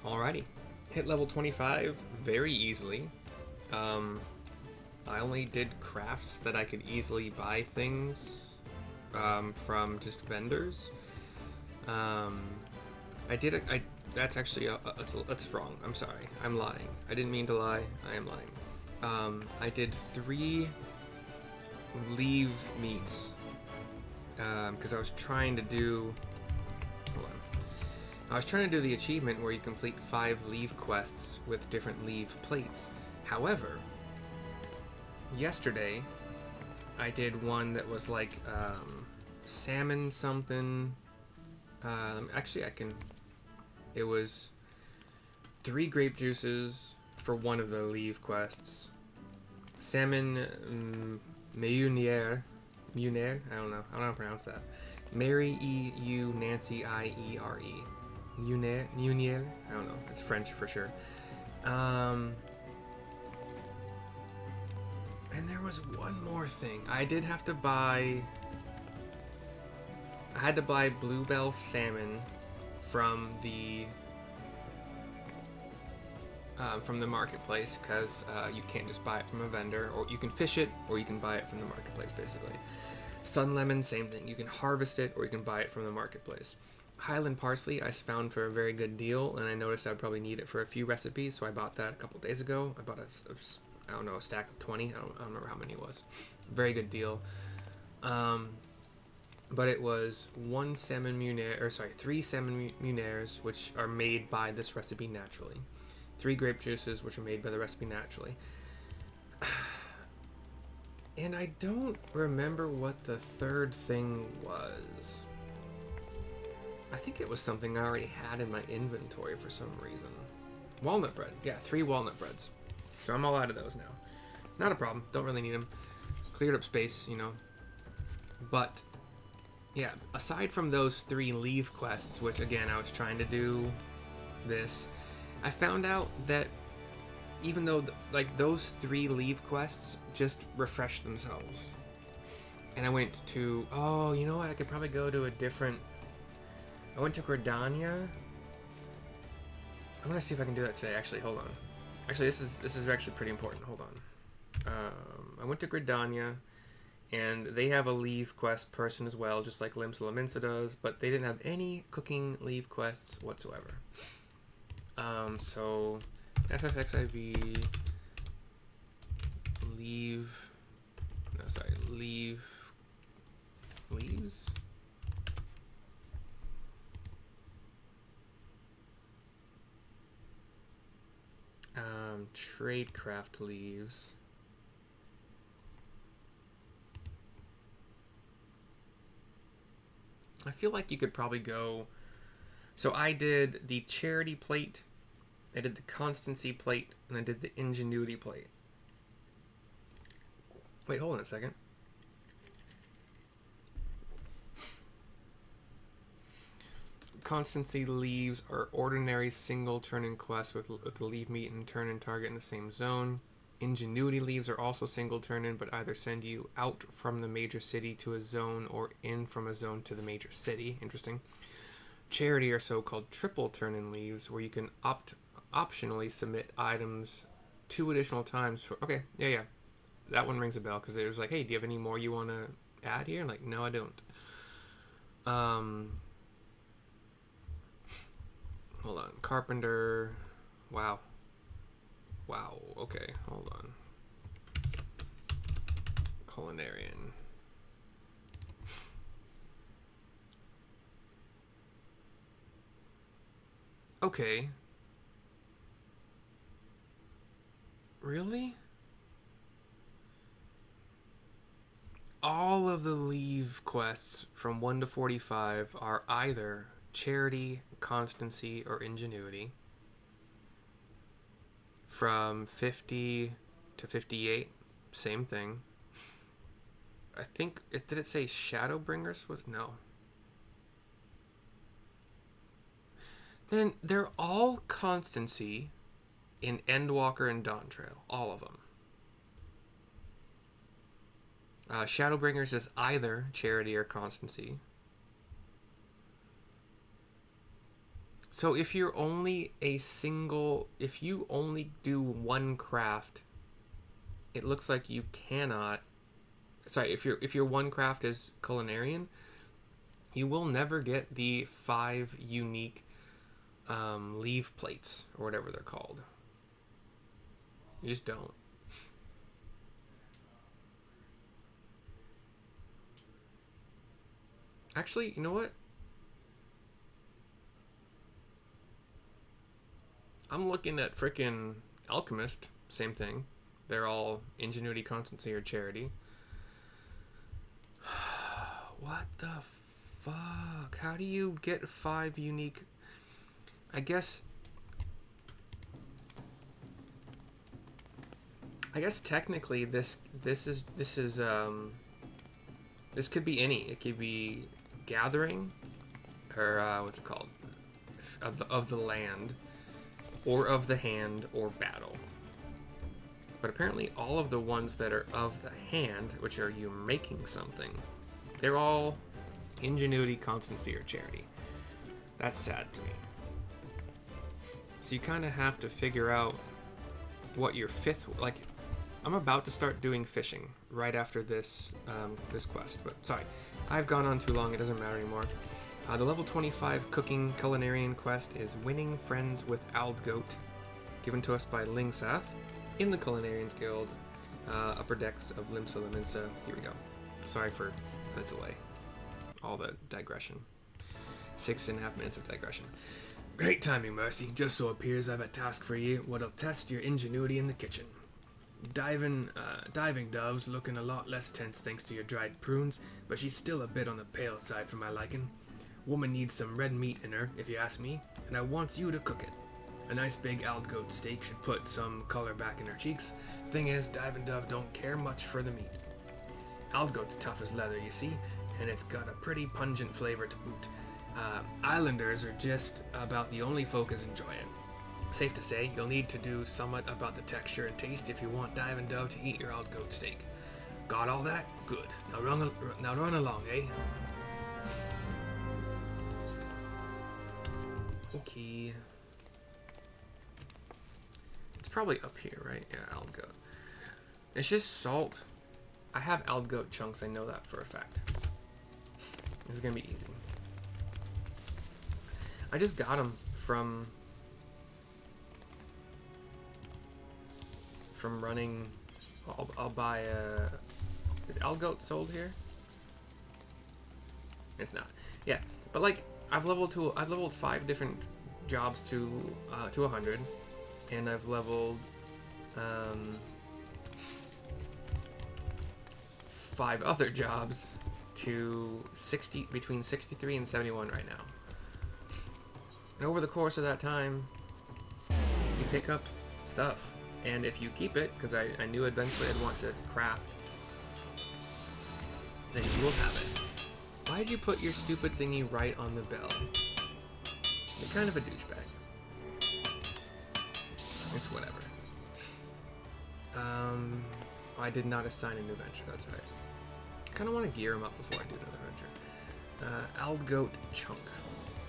Alrighty. Hit level 25 very easily. Um, I only did crafts that I could easily buy things from just vendors. Um, I did it. That's actually that's wrong. I'm sorry. I'm lying. I didn't mean to lie. I am lying. I did 3 leave meets because I was trying to do. Hold on. I was trying to do the achievement where you complete 5 leave quests with different leave plates. However, yesterday I did one that was like salmon something. Actually, I can. It was 3 grape juices for one of the leave quests. Salmon Meunier. Meunier? I don't know. I don't know how to pronounce that. Mary E U Nancy I E R E. Meunier? I don't know. It's French for sure. Um, and there was one more thing. I did have to buy. I had to buy bluebell salmon from the marketplace because you can't just buy it from a vendor, or you can fish it, or you can buy it from the marketplace. Basically, sun lemon, same thing. You can harvest it, or you can buy it from the marketplace. Highland parsley I found for a very good deal, and I noticed I'd probably need it for a few recipes, so I bought that a couple days ago. I bought I don't know, a stack of 20. I don't remember how many it was. Very good deal. Um, but it was 3 salmon munaires, which are made by this recipe naturally. 3 grape juices, which are made by the recipe naturally. And I don't remember what the third thing was. I think it was something I already had in my inventory for some reason. Walnut bread. Yeah, 3 walnut breads. So I'm all out of those now. Not a problem. Don't really need them. Cleared up space, you know. But, yeah, aside from those 3 leave quests, which again, I was trying to do this, I found out that even though, like, those 3 leave quests just refresh themselves. And I went to, oh, you know what? I could probably go to a different. I went to Gridania. I'm gonna see if I can do that today. Actually, hold on. Actually, this is actually pretty important. Hold on. I went to Gridania, and they have a leave quest person as well, just like Lyngsath does, but they didn't have any cooking leave quests whatsoever. So FFXIV leave. No, sorry, leaves. Tradecraft leaves. I feel like you could probably go. So I did the charity plate, I did the constancy plate, and I did the ingenuity plate. Wait, hold on a second. Constancy leaves are ordinary single turn-in quests with the leave meet and turn-in target in the same zone. Ingenuity leaves are also single turn-in, but either send you out from the major city to a zone or in from a zone to the major city. Interesting. Charity are so-called triple turn-in leaves, where you can optionally submit items 2 additional times for. Okay, yeah. That one rings a bell because it was like, hey, do you have any more you want to add here? Like, no, I don't. Hold on. Carpenter. Wow. Okay, hold on. Culinarian. Okay. Really? All of the leave quests from 1 to 45 are either charity, constancy, or ingenuity. From 50 to 58, same thing. I think did it say Shadowbringers? No. Then they're all constancy in Endwalker and Dawntrail, all of them. Shadowbringers is either charity or constancy. So if you're only if you only do one craft, it looks like you cannot. Sorry, if your one craft is culinarian, you will never get the 5 unique leave plates or whatever they're called. You just don't. Actually, you know what? I'm looking at frickin' Alchemist. Same thing. They're all ingenuity, constancy, or charity. What the fuck? How do you get 5 unique? I guess technically this could be any. It could be gathering, or what's it called? Of the land, or of the hand, or battle. But apparently all of the ones that are of the hand, which are you making something, they're all ingenuity, constancy, or charity. That's sad to me. So you kind of have to figure out what your 5th... Like, I'm about to start doing fishing right after this this quest. But, sorry, I've gone on too long. It doesn't matter anymore. The level 25 cooking culinarian quest is Winning Friends with Aldgoat, given to us by Lyngsath in the Culinarians Guild, upper decks of Lyngsath. Here we go. Sorry for the delay. All the digression. 6.5 minutes of digression. Great timing, Mercy. Just so appears I've a task for you what'll test your ingenuity in the kitchen. Diving Dove's looking a lot less tense thanks to your dried prunes, but she's still a bit on the pale side for my liking. Woman needs some red meat in her, if you ask me, and I want you to cook it. A nice big Aldgoat steak should put some color back in her cheeks. Thing is, Diving Dove don't care much for the meat. Aldgoat's tough as leather, you see, and it's got a pretty pungent flavor to boot. Islanders are just about the only folk as enjoy it. Safe to say, you'll need to do somewhat about the texture and taste if you want Diving Dove to eat your Aldgoat steak. Got all that? Good. Now run along, eh? Okay. It's probably up here, right? Yeah, Aldgoat. It's just salt. I have Aldgoat chunks, I know that for a fact. This is gonna be easy. I just got them from running. I'll buy a... Is Aldgoat sold here? It's not. Yeah, but like I've leveled 5 different jobs to 100, and I've leveled 5 other jobs to between 63 and 71 right now. And over the course of that time, you pick up stuff. And if you keep it, because I knew eventually I'd want to craft, then you will have it. Why did you put your stupid thingy right on the bell? You're kind of a douchebag. It's whatever. I did not assign a new venture, that's right. I kind of want to gear him up before I do another venture. Aldgoat Chunk.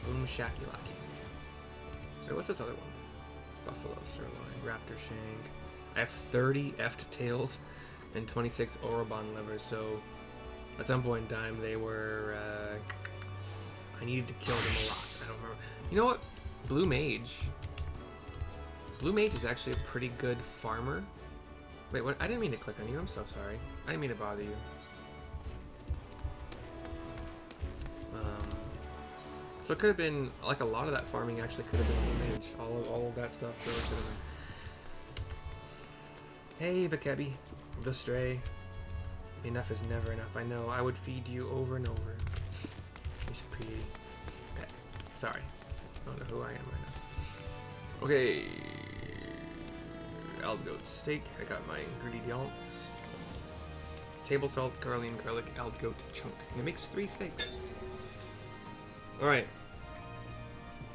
Boom Shacky Lacky. Wait, what's this other one? Buffalo Sirloin, Raptor Shank. I have 30 Eft Tails and 26 Orobon livers, so at some point in time they were, I needed to kill them a lot. I don't remember. You know what? Blue Mage. Blue Mage is actually a pretty good farmer. Wait, what? I didn't mean to click on you. I'm so sorry. I didn't mean to bother you. So it could have been, like, a lot of that farming actually could have been Blue Mage. All of that stuff really could have been. Hey, Vakebi, the stray. Enough is never enough. I know. I would feed you over and over. You're so pretty. Okay. Sorry. I don't know who I am right now. Okay. Aldgoat steak. I got my ingredients. Table salt, garlic, Aldgoat chunk. And it makes 3 steaks. Alright.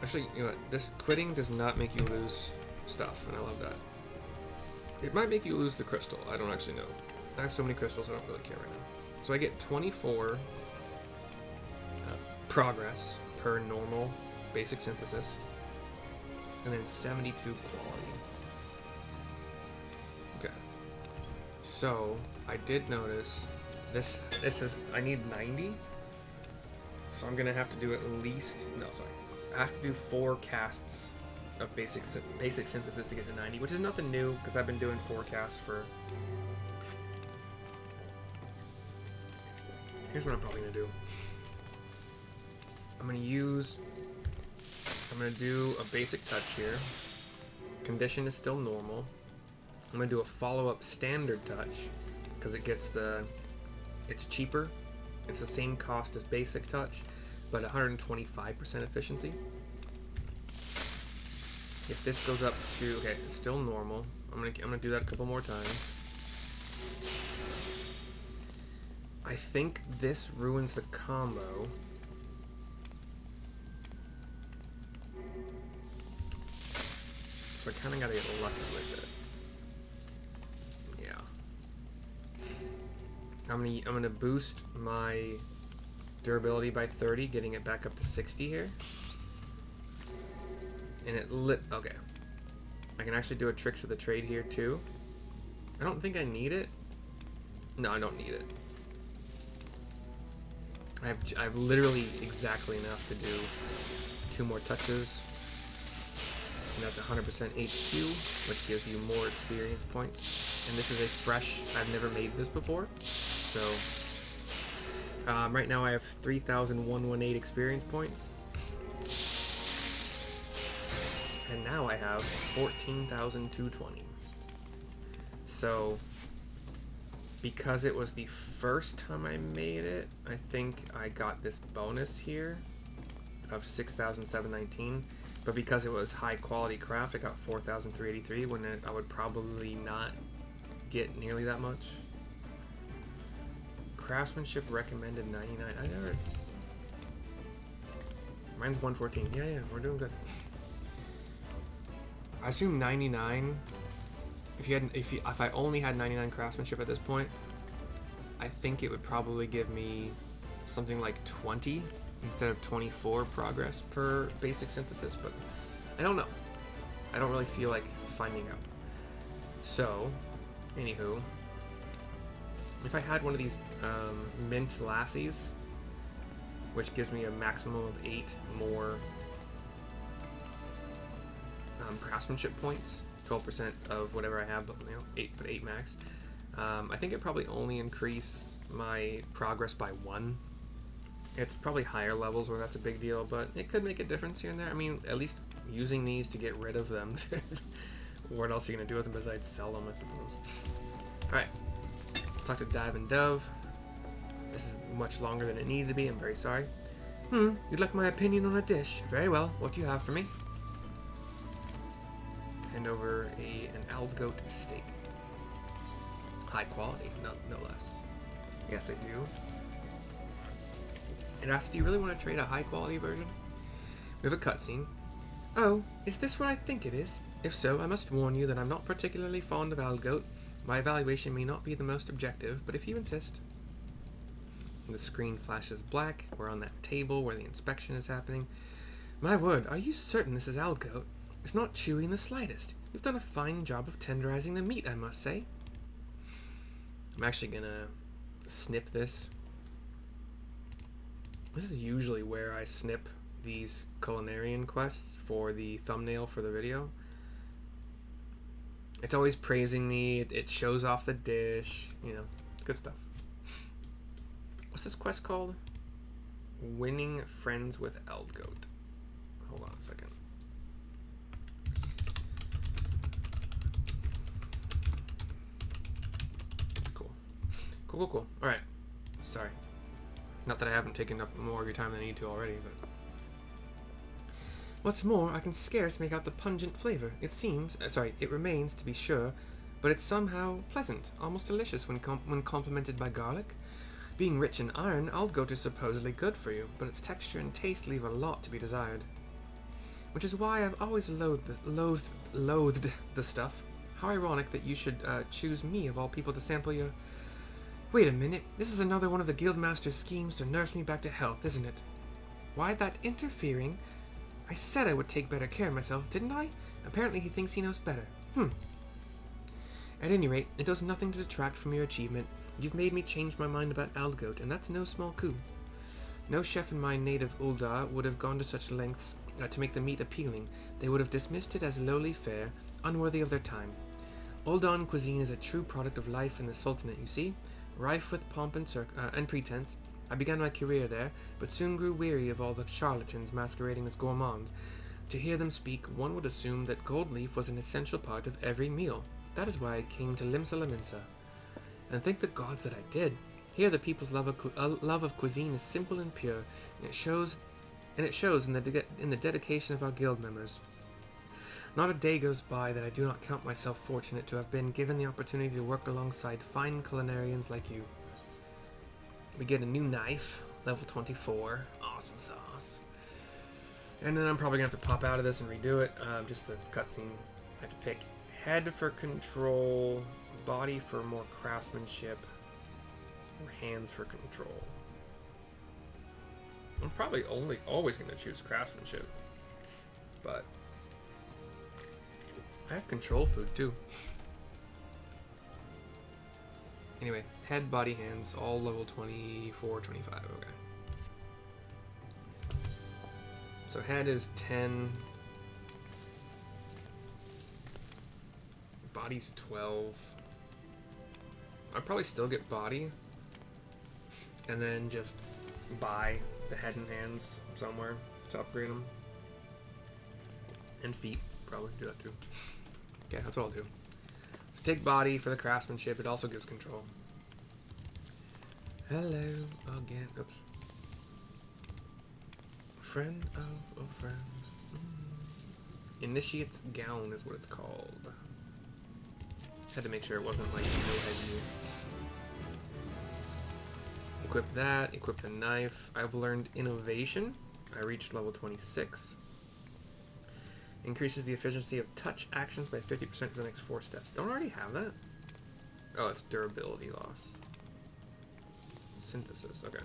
Actually, you know what? This quitting does not make you lose stuff, and I love that. It might make you lose the crystal. I don't actually know. I have so many crystals, I don't really care right now. So I get 24 progress per normal basic synthesis. and then 72 quality. Okay. So, I did notice this is, I need 90. So I'm gonna have to do at least, no, sorry. I have to do 4 casts of basic synthesis to get to 90, which is nothing new, because I've been doing 4 casts for... Here's what I'm probably gonna do. I'm gonna do a basic touch here. Condition is still normal. I'm gonna do a follow-up standard touch, because it's cheaper. It's the same cost as basic touch, but 125% efficiency. If this goes up to, okay, it's still normal. I'm gonna do that a couple more times. I think this ruins the combo. So I kind of gotta get lucky with it. Yeah. I'm gonna boost my durability by 30, getting it back up to 60 here. And okay. I can actually do a Tricks of the Trade here too. I don't think I need it. No, I don't need it. I have literally exactly enough to do 2 more touches. And that's 100% HQ, which gives you more experience points. And this is a fresh, I've never made this before. So, right now I have 3,118 experience points. And now I have 14,220. So, because it was the first time I made it, I think I got this bonus here of 6,719. But because it was high quality craft, I got 4,383 when I would probably not get nearly that much. Craftsmanship recommended 99. I never. Mine's 114. Yeah, we're doing good. I assume 99. If I only had 99 craftsmanship at this point, I think it would probably give me something like 20 instead of 24 progress per basic synthesis, but I don't know. I don't really feel like finding out. So, anywho, if I had one of these mint lassies, which gives me a maximum of 8 more craftsmanship points, 12% of whatever I have, but 8 max. I think it probably only increase my progress by 1. It's probably higher levels where that's a big deal, but it could make a difference here and there. I mean, at least using these to get rid of them. What else are you gonna do with them besides sell them, I suppose? Alright. Talk to Dive and Dove. This is much longer than it needed to be, I'm very sorry. You'd like my opinion on a dish. Very well, what do you have for me? Hand over an Aldgoat steak. High quality, no less. Yes, I do. It asks, do you really want to trade a high quality version? We have a cutscene. Oh, is this what I think it is? If so, I must warn you that I'm not particularly fond of Aldgoat. My evaluation may not be the most objective, but if you insist. The screen flashes black. We're on that table where the inspection is happening. My word, are you certain this is Aldgoat? It's not chewy in the slightest. You've done a fine job of tenderizing the meat, I must say. I'm actually gonna snip this. This is usually where I snip these culinarian quests for the thumbnail for the video. It's always praising me, it shows off the dish, good stuff. What's this quest called? Winning Friends with Aldgoat. Hold on a second. Cool. Alright. Sorry. Not that I haven't taken up more of your time than I need to already, but... What's more, I can scarce make out the pungent flavor. It remains, to be sure, but it's somehow pleasant, almost delicious when complemented by garlic. Being rich in iron, Aldgoat is supposedly good for you, but its texture and taste leave a lot to be desired. Which is why I've always loathed the stuff. How ironic that you should choose me of all people to sample your... Wait a minute, this is another one of the Guildmaster's schemes to nurse me back to health, isn't it? Why that interfering I said I would take better care of myself, didn't I? Apparently he thinks he knows better. At any rate, it does nothing to detract from your achievement. You've made me change my mind about Aldgoat, and that's no small coup. No chef in my native Ulda would have gone to such lengths to make the meat appealing. They would have dismissed it as lowly fare, unworthy of their time. Uldan cuisine is a true product of life in the Sultanate, you see, rife with pomp and pretense. I began my career there, but soon grew weary of all the charlatans masquerading as gourmands. To hear them speak, one would assume that gold leaf was an essential part of every meal. That is why I came to Limsa, and thank the gods that I did. Here the people's love of cuisine is simple and pure, and it shows in the dedication of our guild members. Not a day goes by that I do not count myself fortunate to have been given the opportunity to work alongside fine culinarians like you. We get a new knife, level 24, awesome sauce. And then I'm probably going to have to pop out of this and redo it, just the cutscene. I have to pick head for control, body for more craftsmanship, or hands for control. I'm probably always going to choose craftsmanship, but I have control food too. Anyway, head, body, hands, all level 24, 25, okay. So head is 10, body's 12. I'd probably still get body, and then just buy the head and hands somewhere to upgrade them. And feet, probably do that too. Okay, that's what I'll do. Take body for the craftsmanship, it also gives control. Hello again, oops. Friend of a friend. Initiate's gown is what it's called. Had to make sure it wasn't like no head view. Equip that, equip the knife. I've learned innovation. I reached level 26. Increases the efficiency of touch actions by 50% for the next 4 steps. Don't I already have that? Oh, it's durability loss. Synthesis, okay.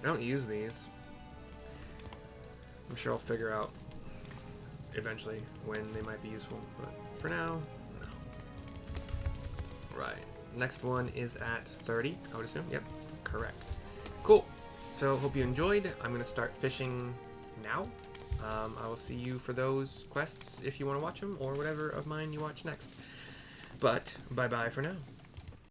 I don't use these. I'm sure I'll figure out eventually when they might be useful, but for now, no. Right. Next one is at 30, I would assume. Yep, correct. Cool. So, hope you enjoyed. I'm going to start fishing now. I will see you for those quests if you want to watch them, or whatever of mine you watch next. But, bye-bye for now.